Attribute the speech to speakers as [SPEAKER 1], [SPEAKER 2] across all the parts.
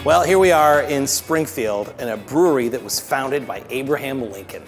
[SPEAKER 1] Well, here we are in Springfield in a brewery that was founded by Abraham Lincoln.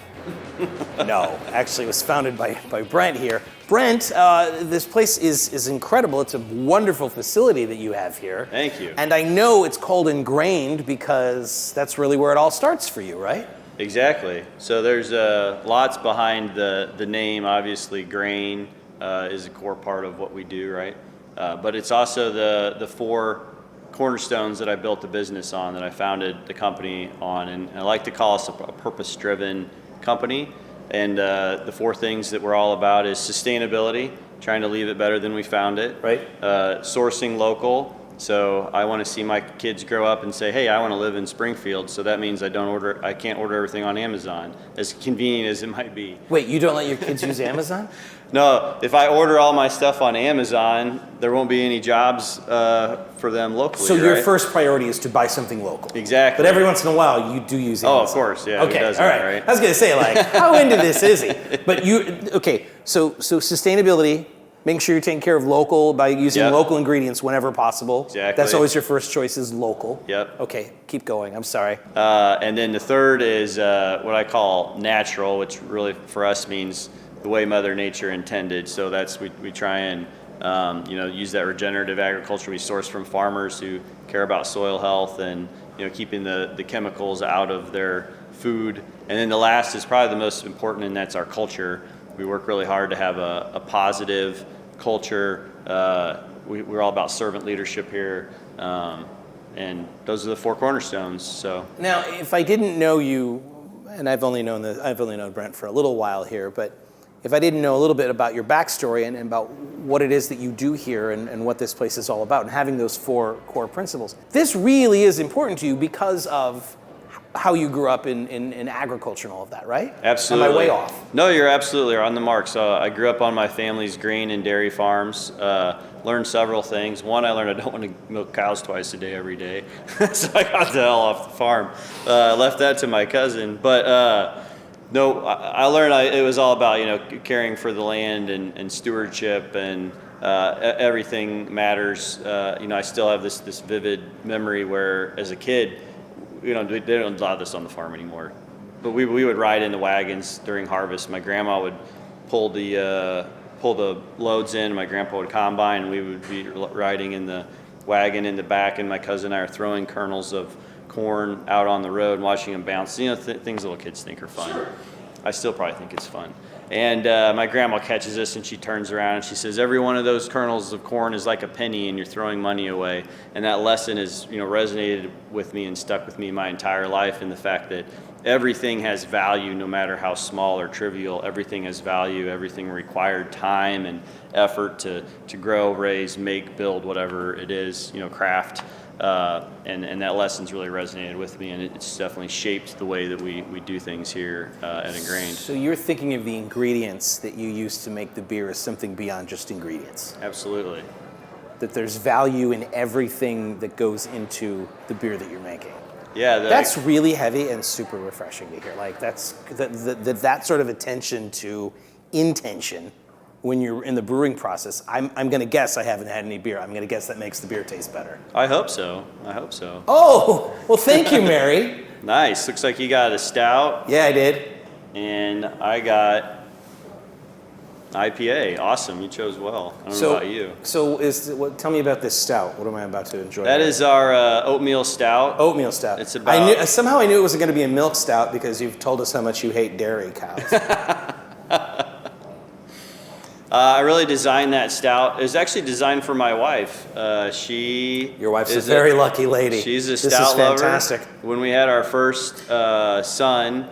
[SPEAKER 1] No, actually it was founded by Brent here. Brent, this place is incredible. It's a wonderful facility that you have here.
[SPEAKER 2] Thank you.
[SPEAKER 1] And I know it's called Engrained because that's really where it all starts for you, right?
[SPEAKER 2] Exactly. So there's lots behind the name. Obviously, grain is a core part of what we do, right? But it's also the four cornerstones that I built the business on, that I founded the company on. And I like to call us a purpose-driven company. And the four things that we're all about is sustainability, trying to leave it better than we found it.
[SPEAKER 1] Right.
[SPEAKER 2] Sourcing local. So I want to see my kids grow up and say, hey, I want to live in Springfield. So that means I can't order everything on Amazon, as convenient as it might be.
[SPEAKER 1] Wait, you don't let your kids use Amazon?
[SPEAKER 2] No, if I order all my stuff on Amazon, there won't be any jobs for them locally.
[SPEAKER 1] So your
[SPEAKER 2] right?
[SPEAKER 1] first priority is to buy something local.
[SPEAKER 2] Exactly.
[SPEAKER 1] But every once in a while, you do use Amazon.
[SPEAKER 2] Oh, of course, yeah.
[SPEAKER 1] Okay,
[SPEAKER 2] Who doesn't,
[SPEAKER 1] all right.
[SPEAKER 2] right?
[SPEAKER 1] I was going to say, like, how into this is he? But so sustainability, making sure you're taking care of local by using local ingredients whenever possible.
[SPEAKER 2] Exactly.
[SPEAKER 1] That's always your first choice is local.
[SPEAKER 2] Yep.
[SPEAKER 1] Okay, keep going. I'm sorry.
[SPEAKER 2] And then the third is what I call natural, which really for us means the way Mother Nature intended. So that's we try and use that regenerative agriculture. We source from farmers who care about soil health and keeping the chemicals out of their food. And then the last is probably the most important, and that's our culture. We work really hard to have a positive culture. We're all about servant leadership here, and those are the four cornerstones. So
[SPEAKER 1] now, if I didn't know you, and I've only known Brent for a little while here, but if I didn't know a little bit about your backstory and about what it is that you do here and what this place is all about, and having those four core principles, this really is important to you because of how you grew up in agriculture and all of that, right?
[SPEAKER 2] Absolutely.
[SPEAKER 1] Am I way off?
[SPEAKER 2] No, you're absolutely on the mark. So I grew up on my family's grain and dairy farms. Learned several things. One, I learned I don't want to milk cows twice a day every day. So I got the hell off the farm. Left that to my cousin. But no, I learned it was all about caring for the land and stewardship, and everything matters. I still have this vivid memory where as a kid, they don't allow this on the farm anymore, but we would ride in the wagons during harvest. My grandma would pull the loads in. My grandpa would combine, and we would be riding in the wagon in the back, and my cousin and I are throwing kernels of corn out on the road and watching them bounce. Things little kids think are fun. Sure. I still probably think it's fun. And my grandma catches us, and she turns around and she says, every one of those kernels of corn is like a penny, and you're throwing money away. And that lesson has resonated with me and stuck with me my entire life, in the fact that everything has value, no matter how small or trivial. Everything has value. Everything required time and effort to grow, raise, make, build, whatever it is, craft. And that lesson's really resonated with me, and it's definitely shaped the way that we do things here at Engrained.
[SPEAKER 1] So you're thinking of the ingredients that you use to make the beer as something beyond just ingredients.
[SPEAKER 2] Absolutely.
[SPEAKER 1] That there's value in everything that goes into the beer that you're making.
[SPEAKER 2] Yeah,
[SPEAKER 1] that's really heavy and super refreshing to hear. Like that's that sort of attention to intention when you're in the brewing process. I'm going to guess, I haven't had any beer, I'm going to guess that makes the beer taste better.
[SPEAKER 2] I hope so.
[SPEAKER 1] Oh, well, thank you, Mary.
[SPEAKER 2] Nice. Looks like you got a stout.
[SPEAKER 1] Yeah, I did.
[SPEAKER 2] And I got IPA. Awesome. You chose well. I don't know about you.
[SPEAKER 1] So tell me about this stout. What am I about to enjoy?
[SPEAKER 2] That is our oatmeal stout.
[SPEAKER 1] Oatmeal stout.
[SPEAKER 2] It's about...
[SPEAKER 1] somehow I knew it wasn't going to be a milk stout because you've told us how much you hate dairy cows.
[SPEAKER 2] I really designed that stout. It was actually designed for my wife. Your
[SPEAKER 1] wife's a very lucky lady.
[SPEAKER 2] She's a stout
[SPEAKER 1] lover. This is fantastic.
[SPEAKER 2] When we had our first son,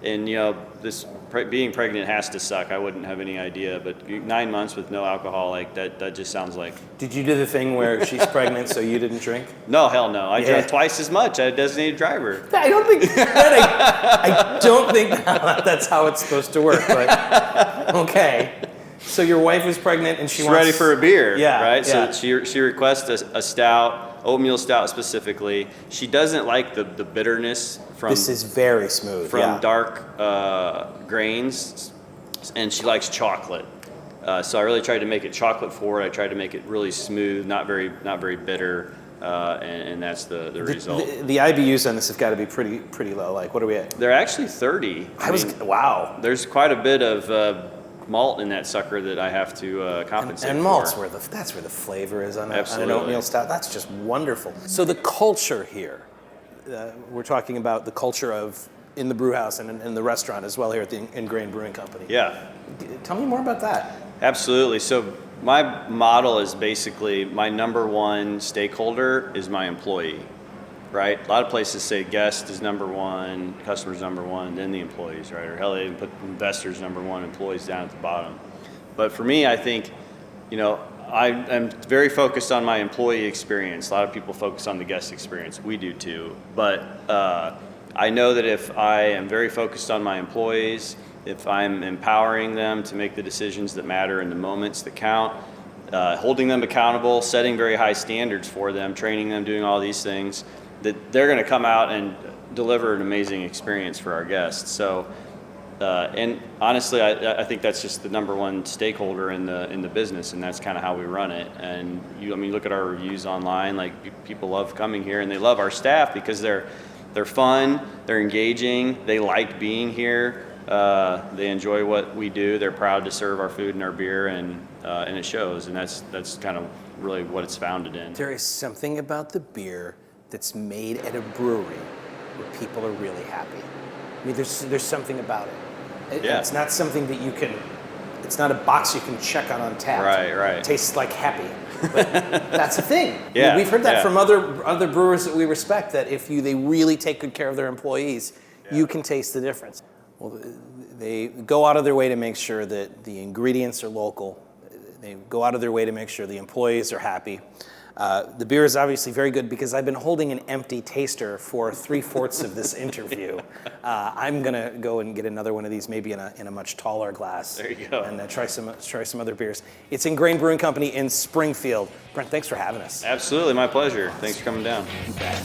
[SPEAKER 2] and being pregnant has to suck. I wouldn't have any idea, but 9 months with no alcohol, like that just sounds like...
[SPEAKER 1] Did you do the thing where she's pregnant so you didn't drink?
[SPEAKER 2] No, hell no. I drank twice as much. I had a designated driver.
[SPEAKER 1] I don't think I don't think that's how it's supposed to work, but okay. So your wife is pregnant and she's
[SPEAKER 2] ready for a beer,
[SPEAKER 1] yeah,
[SPEAKER 2] right?
[SPEAKER 1] Yeah.
[SPEAKER 2] So she requests a stout, oatmeal stout specifically. She doesn't like the bitterness from...
[SPEAKER 1] This is very smooth.
[SPEAKER 2] From dark grains, and she likes chocolate. So I really tried to make it chocolate forward. I tried to make it really smooth, not very bitter. and that's the result.
[SPEAKER 1] The IBUs on this have got to be pretty low. Like, what are we at?
[SPEAKER 2] They're actually 30.
[SPEAKER 1] Wow.
[SPEAKER 2] There's quite a bit of malt in that sucker that I have to compensate
[SPEAKER 1] and
[SPEAKER 2] for.
[SPEAKER 1] malt's that's where the flavor is on an oatmeal stout. That's just wonderful. So the culture here, we're talking about the culture of in the brew house and in the restaurant as well here at the Engrained Brewing Company.
[SPEAKER 2] Yeah.
[SPEAKER 1] Tell me more about that.
[SPEAKER 2] Absolutely. So my model is basically my number one stakeholder is my employee, right? A lot of places say guest is number one, customers number one, then the employees, right? Or hell, they even put investors number one, employees down at the bottom. But for me, I think, I'm very focused on my employee experience. A lot of people focus on the guest experience. We do too. But I know that if I am very focused on my employees, if I'm empowering them to make the decisions that matter in the moments that count, holding them accountable, setting very high standards for them, training them, doing all these things, that they're going to come out and deliver an amazing experience for our guests. So, and honestly, I think that's just the number one stakeholder in the business, and that's kind of how we run it. And you look at our reviews online, like people love coming here, and they love our staff because they're fun, they're engaging, they like being here. They enjoy what we do. They're proud to serve our food and our beer, and it shows. And that's kind of really what it's founded in.
[SPEAKER 1] There is something about the beer that's made at a brewery where people are really happy. I mean, there's something about it.
[SPEAKER 2] Yeah.
[SPEAKER 1] It's not something that you can. It's not a box you can check on tap.
[SPEAKER 2] Right.
[SPEAKER 1] It tastes like happy. But that's a thing.
[SPEAKER 2] Yeah.
[SPEAKER 1] I mean, we've heard that from other brewers that we respect. That if they really take good care of their employees, you can taste the difference. Well, they go out of their way to make sure that the ingredients are local. They go out of their way to make sure the employees are happy. The beer is obviously very good because I've been holding an empty taster for 3/4 of this interview. I'm gonna go and get another one of these, maybe in a much taller glass.
[SPEAKER 2] There you go.
[SPEAKER 1] And try some other beers. It's Engrained Brewing Company in Springfield. Brent, thanks for having us.
[SPEAKER 2] Absolutely, my pleasure. Thanks for coming down.
[SPEAKER 1] You bet.